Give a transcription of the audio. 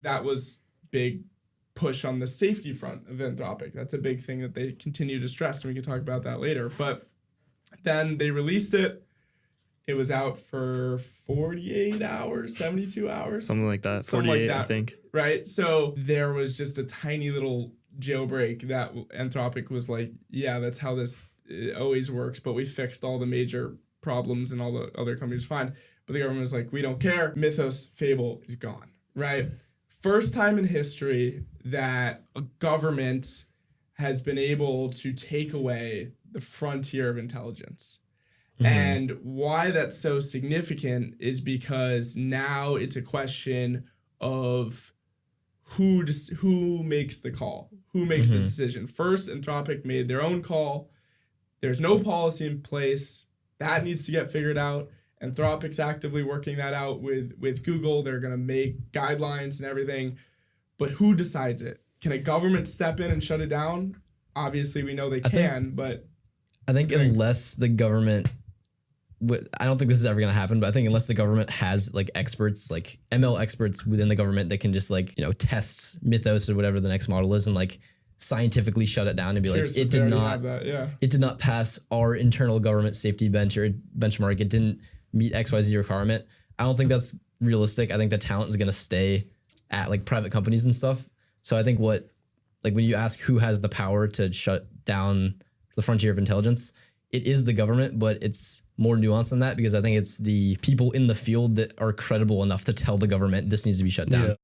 that was big push on the safety front of Anthropic. That's a big thing that they continue to stress, and we can talk about that later. But then they released it. It was out for 48 hours, 72 hours. Something like that. 48, like that, I think. Right? So there was just a tiny little jailbreak that Anthropic was like, yeah, that's how this always works, but we fixed all the major problems and all the other companies fine. But the government was like, we don't care. Mythos Fable is gone, right? First time in history that a government has been able to take away the frontier of intelligence. Mm-hmm. And why that's so significant is because now it's a question of who makes the call, who makes the decision. First, Anthropic made their own call. There's no policy in place. That needs to get figured out. Anthropic's actively working that out with Google. They're going to make guidelines and everything. But who decides it? Can a government step in and shut it down? Obviously, we know they can, but... I think unless the government... I don't think this is ever going to happen, but I think unless the government has like experts, like ML experts within the government that can just like, you know, test Mythos or whatever the next model is and like scientifically shut it down and be like, it did not pass our internal government safety benchmark. It didn't meet XYZ requirement. I don't think that's realistic. I think the talent is going to stay at like private companies and stuff. So I think when you ask who has the power to shut down the frontier of intelligence, it is the government, but it's more nuanced than that because I think it's the people in the field that are credible enough to tell the government this needs to be shut down. Yeah.